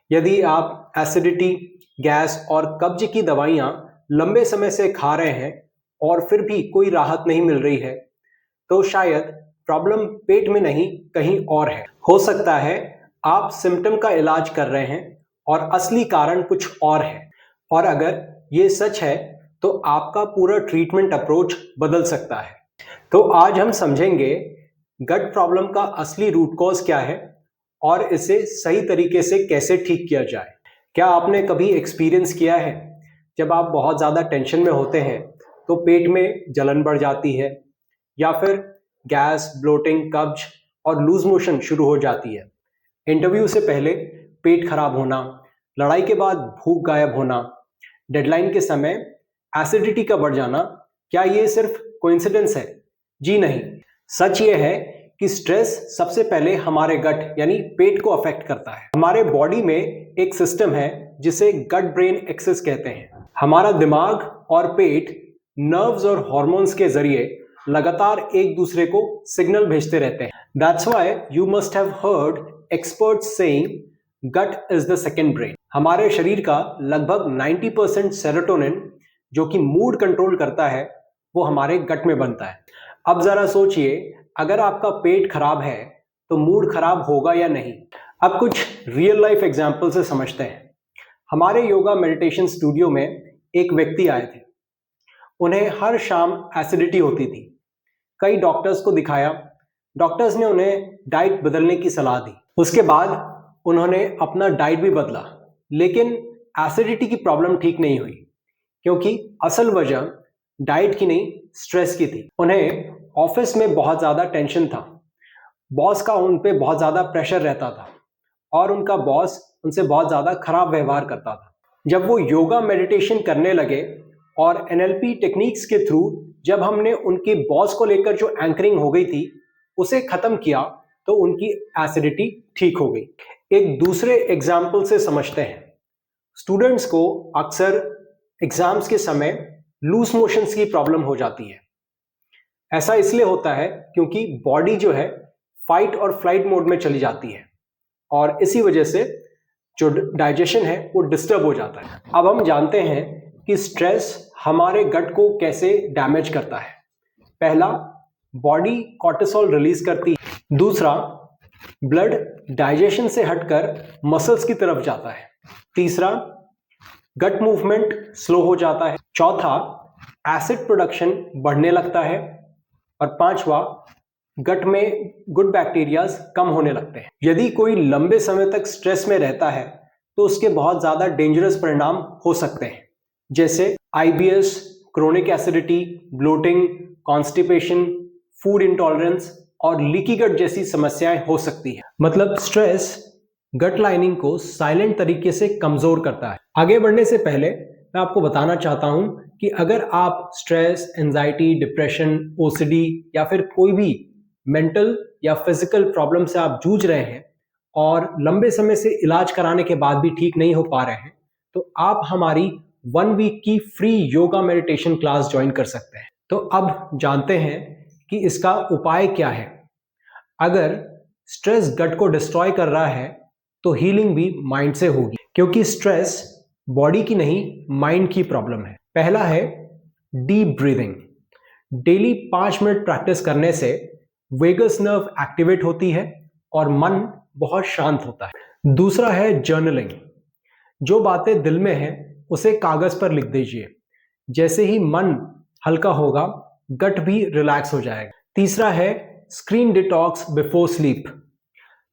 यदि आप acidity, gas और कब्ज की दवाइयां लंबे समय से खा रहे हैं और फिर भी कोई राहत नहीं मिल रही है, तो शायद प्रॉब्लम पेट में नहीं कहीं और है। हो सकता है आप सिम्टम का इलाज कर रहे हैं और असली कारण कुछ और है। और अगर ये सच है तो आपका पूरा ट्रीटमेंट अप्रोच बदल सकता है। तो आज हम समझेंगे गट प्रॉब्लम का असली रूट कॉज क्या है और इसे सही तरीके से कैसे ठीक किया जाए। क्या आपने कभी एक्सपीरियंस किया है जब आप बहुत ज़्यादा टेंशन में होते हैं तो पेट में जलन बढ़ जाती है, या फिर गैस, ब्लोटिंग, कब्ज और लूज मोशन शुरू हो जाती है। इंटरव्यू से पहले पेट खराब होना, लड़ाई के बाद भूख गायब होना, डेडलाइन के समय एसिडिटी का बढ़ जाना। क्या ये सिर्फ कोइंसिडेंस है? जी नहीं। सच ये है कि स्ट्रेस सबसे पहले हमारे गट यानी पेट को अफेक्ट करता है। हमारे बॉडी में एक सिस्टम है जिसे गट ब्रेन एक्सिस कहते हैं। हमारा दिमाग और पेट नर्व्स और हॉर्मोन्स के जरिए लगातार एक दूसरे को सिग्नल भेजते रहते हैं। That's why you must have heard experts saying gut is the second brain. हमारे शरीर का लगभग 90% सेरोटोनिन, जो कि मूड कंट्रोल करता है, वो हमारे गट में बनता है। अब जरा सोचिए, अगर आपका पेट खराब है तो मूड खराब होगा या नहीं? अब कुछ रियल लाइफ एग्जांपल से समझते हैं। हमारे योगा मेडिटेशन स्टूडियो में एक व्यक्ति आए थे। उन्हें हर शाम एसिडिटी होती थी। कई डॉक्टर्स को दिखाया। डॉक्टर्स ने उन्हें डाइट बदलने की सलाह दी। उसके बाद उन्होंने अपना डाइट भी बदला, लेकिन एसिडिटी की प्रॉब्लम ठीक नहीं हुई, क्योंकि असल वजह डाइट की नहीं, स्ट्रेस की थी। उन्हें ऑफिस में बहुत ज़्यादा टेंशन था। बॉस का उन पे बहुत ज़्यादा प्रेशर रहता था और उनका बॉस उनसे बहुत ज़्यादा खराब व्यवहार करता था। जब वो योगा मेडिटेशन करने लगे और एनएलपी टेक्निक्स के थ्रू जब हमने उनके बॉस को लेकर जो एंकरिंग हो गई थी उसे खत्म किया, तो उनकी एसिडिटी ठीक हो गई। एक दूसरे एग्जाम्पल से समझते हैं। स्टूडेंट्स को अक्सर एग्जाम्स के समय लूज मोशंस की प्रॉब्लम हो जाती है। ऐसा इसलिए होता है क्योंकि बॉडी जो है फाइट और फ्लाइट मोड में चली जाती है और इसी वजह से जो डाइजेशन है वो डिस्टर्ब हो जाता है। अब हम जानते हैं कि स्ट्रेस हमारे गट को कैसे डैमेज करता है। पहला, बॉडी कॉर्टिसोल रिलीज करती है। दूसरा, ब्लड डाइजेशन से हटकर मसल्स की तरफ जाता है। तीसरा, गट मूवमेंट स्लो हो जाता है। चौथा, एसिड प्रोडक्शन बढ़ने लगता है। और पांचवा, गट में गुड बैक्टीरियाज कम होने लगते हैं। यदि कोई लंबे समय तक स्ट्रेस में रहता है तो उसके बहुत ज्यादा डेंजरस परिणाम हो सकते हैं, जैसे IBS, chronic acidity, bloating, constipation, food intolerance और लीकी गट जैसी समस्याएं हो सकती है। मतलब स्ट्रेस गट लाइनिंग को साइलेंट तरीके से कमजोर करता है। आगे बढ़ने से पहले मैं आपको बताना चाहता हूं कि अगर आप स्ट्रेस, एंजाइटी, डिप्रेशन, ओसीडी या फिर कोई भी मेंटल या फिजिकल प्रॉब्लम से आप जूझ रहे हैं और लंबे समय से इलाज कराने के बाद भी ठीक नहीं हो पा रहे हैं, तो आप हमारी 1 वीक की free yoga meditation class join कर सकते हैं। तो अब जानते हैं कि इसका उपाय क्या है। अगर स्ट्रेस गट को डिस्ट्रॉय कर रहा है तो हीलिंग भी माइंड से होगी, क्योंकि स्ट्रेस बॉडी की नहीं, माइंड की प्रॉब्लम है। पहला है deep breathing. Daily 5 minute practice करने से वेगस नर्व एक्टिवेट होती है और मन बहुत शांत होता है। दूसरा है जर्नलिंग। जो बातें दिल में हैं उसे कागज पर लिख दीजिए। जैसे ही मन हल्का होगा, गट भी रिलैक्स हो जाएगा। तीसरा है screen detox before sleep.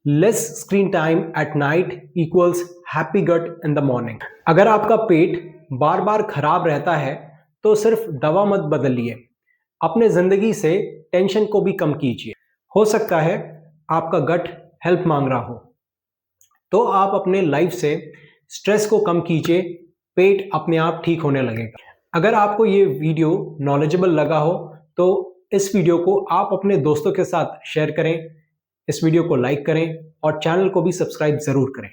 Less screen time at night equals happy gut in the morning. अगर आपका पेट बार बार खराब रहता है तो सिर्फ दवा मत बदलिए, अपने जिंदगी से टेंशन को भी कम कीजिए। हो सकता है आपका गट हेल्प मांग रहा हो, तो आप अपने लाइफ से स्ट्रेस को कम कीजिए, पेट अपने आप ठीक होने लगेगा। अगर आपको ये वीडियो नॉलेजेबल लगा हो तो इस वीडियो को आप अपने दोस्तों के साथ शेयर करें, इस वीडियो को लाइक करें और चैनल को भी सब्सक्राइब जरूर करें।